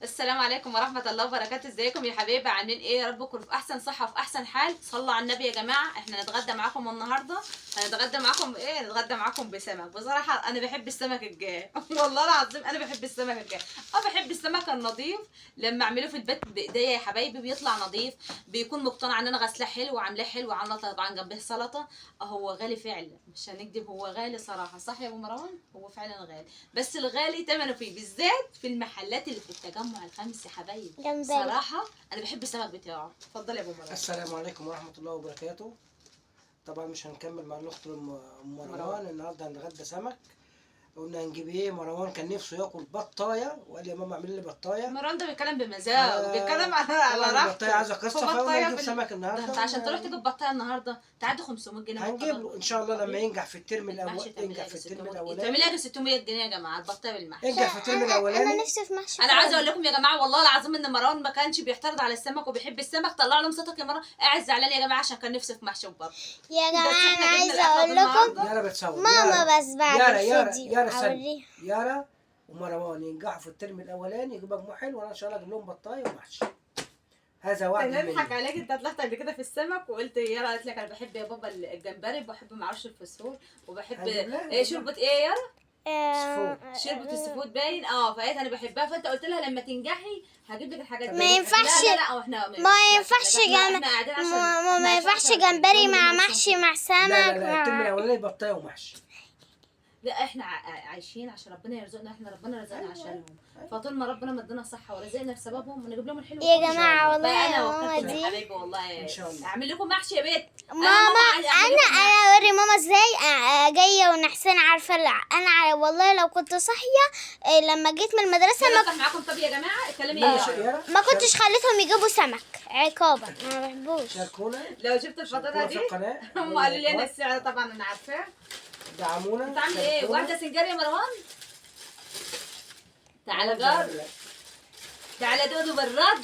السلام عليكم ورحمة الله وبركاته. ازيكم يا حبايبي؟ عاملين ايه؟ يا رب تكونوا في احسن صحة وفي احسن حال. صلوا على النبي يا جماعة. احنا نتغدى معاكم النهاردة. هنتغدى معاكم ايه؟ نتغدى معاكم بسمك. بصراحة انا بحب السمك الجاي والله العظيم انا بحب السمك الجاي. بحب السمك النظيف. لما اعمله في البيت بايديا يا حبايبي بيطلع نظيف، بيكون مقتنع ان انا غسلاه حلو وعاملاه حلو وعامله طبعا جنبه سلطة. هو غالي فعلا، مش هنكذب، هو غالي صراحة. صح يا ابو مروان؟ هو فعلا غالي، بس الغالي ثمنه فيه، بالذات في المحلات اللي في التجمع الخامس يا حبايبي. جمبري. صراحة أنا بحب السمك بتاعه. اتفضل يا أبو مروان. السلام عليكم ورحمة الله وبركاته. طبعا مش هنكمل مع الأخت مروان. النهارده هنتغدى سمك. قلنا هنجيب ايه؟ مروان كان نفسه ياكل بطاية وقال يا ماما اعمل لي بطاية. مروان ده بيتكلم بمزاج، بيتكلم على طبعا راحته. البطاية عايزة قصة، فقلنا نجيب سمك ده النهارده. انت عشان تروح تجيب بطايه النهارده تعدي 500 جنيه. هنجيب له ان شاء الله لما ينجح في الترم المحشي الاول. ينجح في الترم تعمل الاولاني. لها 600 جنيه يا جماعه البطايه بالمحشي. ينجح في الترم انا الاولاني. نفسي في محشي. انا عايزه اقول لكم يا جماعه والله العظيم ان مروان ما كانش بيعترض على السمك وبيحب السمك. طلع لهم صوتك يا مروان. قاعد زعلان يا جماعه عشان كان نفسه في محشي وبط. يا بس جماعه احنا انا جبنا عايزه الأكلة اقول لكم يارا بتصور. ماما بس بعد يارا الفيديو استنى. يارا ومروان ينجحوا في الترم الاولاني يجيبوا مجموع حلو، وانا ان شاء الله اجيب لهم بطاية ومحشي. هذا وعد انا مني. بضحك عليك. انت طلعت قبل كده في السمك وقلت يارا قالت لك انا بحب يا بابا الجمبري، وبحب معرفش الفسفور، وبحب هنجيب لها. ايه شوربه ايه يا يارا؟ شوربه سفود. السفود باين. فقالت انا بحبها، فانت قلت لها لما تنجحي هجيب لك الحاجات دي. ما ينفعش. لا لا لا واحنا ما ينفعش ما ينفعش جمبري مع محشي مع سمك. لا لا الترم الاولاني بطاية ومحشي. لا احنا عايشين عشان ربنا يرزقنا، احنا ربنا رزقنا عشانهم. فطول ما ربنا مدينا صحه ورزقنا بسببهم نجيب لهم الحلو. يا جماعه والله بقى انا يا ماما وكلكم دي يا حبايبي والله إن شاء الله. اعمل لكم محشي يا بيت. ماما انا اوري ماما ازاي جايه ونحسن عارفه انا والله لو كنت صاحيه لما جيت من المدرسه ما معاكم. طب يا جماعه اتكلمي ايه؟ ما كنتش خليتهم يجيبوا سمك عقابا، انا ما بحبوش. شاركونا. لو جبت الفطاطا في دي القناة. هم قالوا لي انا السعر طبعا انا عارفاه. دعمونا. انت عامل ايه؟ واحده سنجاري يا مروان؟ تعالى جار. تعالى دودو بالرده.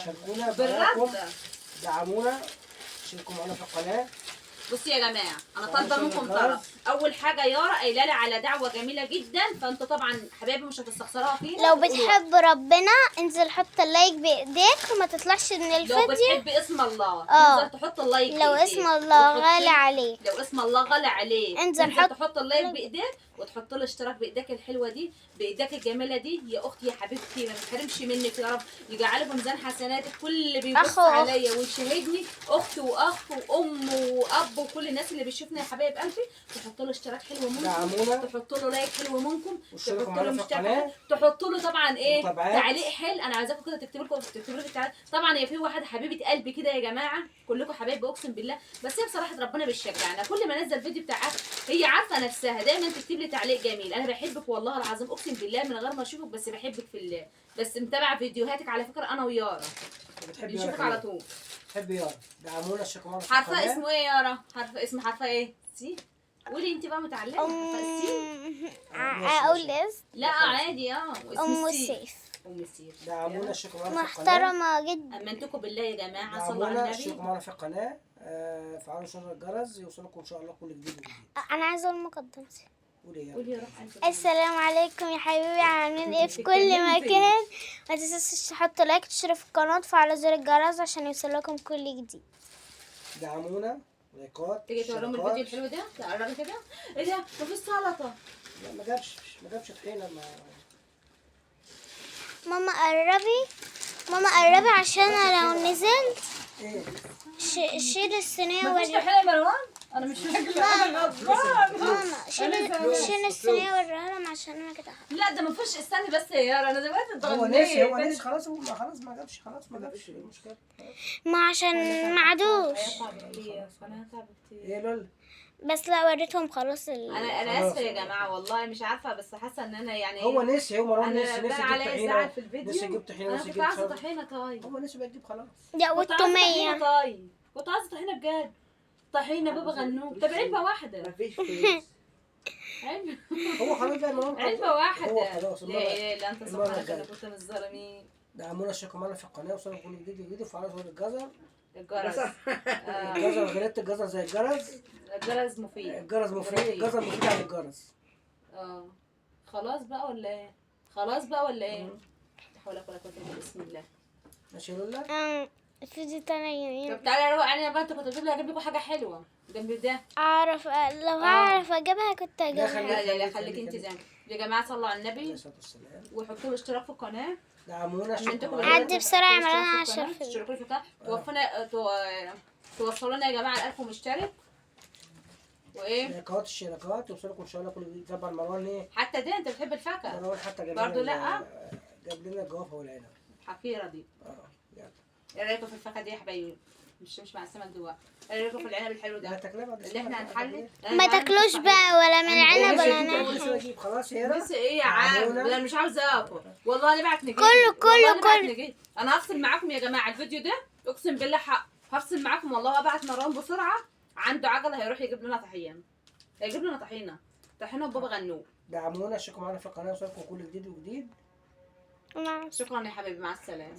شاركونا بالرده. دعمونا. شاركوا معنا في القناة. بصوا يا جماعه انا طالبه منكم طلب. اول حاجه يارا قايله لي على دعوه جميله جدا، فانتوا طبعا حبايبي مش هتستخسروها فينا. لو بتحب ربنا انزل حط اللايك بايديك وما تطلعش من لو الفيديو. بتحب اسم الله انزل تحط اللايك لو بإيديك. اسم الله غالي عليك. لو اسم الله غالي عليك انزل تحط اللايك بايديك وتحط له اشتراك بايديك الحلوه دي، بايديك الجميله دي. يا اختي يا حبيبتي ما تحرمش منك يا رب، يجعله في ميزان حسناتك. كل اللي بيبص عليا ويشاهدني اخت واخ وام واب وكل الناس اللي بيشوفنا يا حبايب قلبي تحط له اشتراك حلو منكم، تحط له لايك حلو منكم، تحط له مشترك، تحط له طبعا ايه تعليق حلو. انا عايزاكم كده تكتبوا لي التعليق. طبعا هي في واحده حبيبه قلبي كده يا جماعه، كلكم حبايبي اقسم بالله، بس هي بصراحه ربنا بيشجعنا. كل ما انزل فيديو بتاعها هي عارفه نفسها دايما تكتب لي تعليق جميل. انا بحبك والله العظيم اقسم بالله من غير ما اشوفك، بس بحبك في الله. بس متابعه فيديوهاتك على فكره انا ويارا بنشوفك على طول. بتحبي يارا. دعمونا. شكرا. عارفه اسمه ايه يارا؟ عارفه ايه؟ سي قولي انت بقى متعلمه. اقول اسم؟ لا عادي. ام سيف. ام سيف. دعمونا. شكرا. محترمه جدا. امنتكم بالله يا جماعه. صلوا على النبي. شكرا معنا في القناه. فعلوا زر الجرس يوصلكم ان شاء الله كل جديد. انا عايزه اقول مقدمتي. قولي يا روح. السلام عليكم يا حبيبي، عاملين ايه في كل مكان؟ ما تنسوش تحطوا لايك وتشتركوا في القناه وتفعلوا زر الجرس عشان يوصلكم كل جديد. دعمونا. لايكات. تيجي توريهم الفيديو الحلو ده؟ تعرفي كده؟ ايه ده؟ مفيش سلطه. لا ما جابش طحينه. ماما قربي عشان انا لو نزلت ايه؟ شيل الصينيه مفيش طحينه يا مروان؟ انا مش فاكره. ماما شيل الصينيه وريها لهم عشان انا كده. لا ده مفيش. استني بس يا يارا انا دلوقتي هو نسي خلاص. خلاص ما جابش المشكله. ما عشان ما عادوش. ايه لول. بس لا وريتهم خلاص انا اسفه يا جماعه والله مش عارفه، بس حاسه ان انا يعني هو نسي. هو مروان نسي يجيب طحينه في الفيديو. نسي يجيب طحينه. انا كنت عايزه طحينه. طيب هو نسي بيجيب خلاص. لا والتوميه. طيب كنت عايزه طحينه بجد. طحينه بابا غنوج. طب علبه واحده. مفيش فلوس. علبه. هو خلاص بقى مروان. علبه واحده. هو خلاص. لا انت سبحانك انا كنت من الظالمين. دعمونا. اشتركوا معنا في القناه وصلوا كل جديد وفعلوا زر الجزر. الجرس. الجزر غلطت. الجزر زي الجرس. الجرس مفيد. الجرس مفيد. الجزر مفيد عن الجرس. خلاص بقى ولا ايه؟ خلاص بقى ولا ايه؟ لا حول ولا قوه الا بالله، بسم الله. ماشي يا لولا. الفيديو تاني طب تعالى روق علينا بقى، انت كنت بتقول لي هجيب لكم حاجه حلوه جنب ده. اعرف لو هعرف اجيبها كنت اجيبها. لا خليك انت زي يا جماعه صلوا على عليه النبي الصلاة والسلام. وحطوا له اشتراك في القناه. دعمونا عشان شكرا. تاكلوا عدي بسرعة يا مروان عشان تشتركوا في القناه، توصلوا لنا يا جماعه 1000 مشترك. وايه الشركات يوصلكم ان شاء الله كل جديد. طبعا مروان ايه؟ حتى ده انت بتحب الفاكهه مروان حتى جاب برضه؟ لنا لا جاب لنا الجوافه والعنب. الحفيره دي. يلا. ايه رايكم في الفاكهه دي يا حبايبي؟ مش مع السمك دلوقتي. ايه رايكم في العنب الحلو لا ده تاكلها بعد اللي احنا هنحلي؟ ما تاكلوش بقى ولا من عنب ولا نحن. نحن. اجيب خلاص يا بس ايه يا عم، انا مش عاوزه اكل والله. نبعت نجيب كله انا هفصل معاكم يا جماعه الفيديو ده، اقسم بالله هفصل معاكم والله. وابعت مروان بسرعه، عنده عجله هيروح يجيب لنا طحين، هيجيب لنا طحينه وبابا غنوج. دعمونا اشتركوا معانا في القناه يوصلكم كل جديد وجديد. شكرا يا حبيبي، مع السلامه.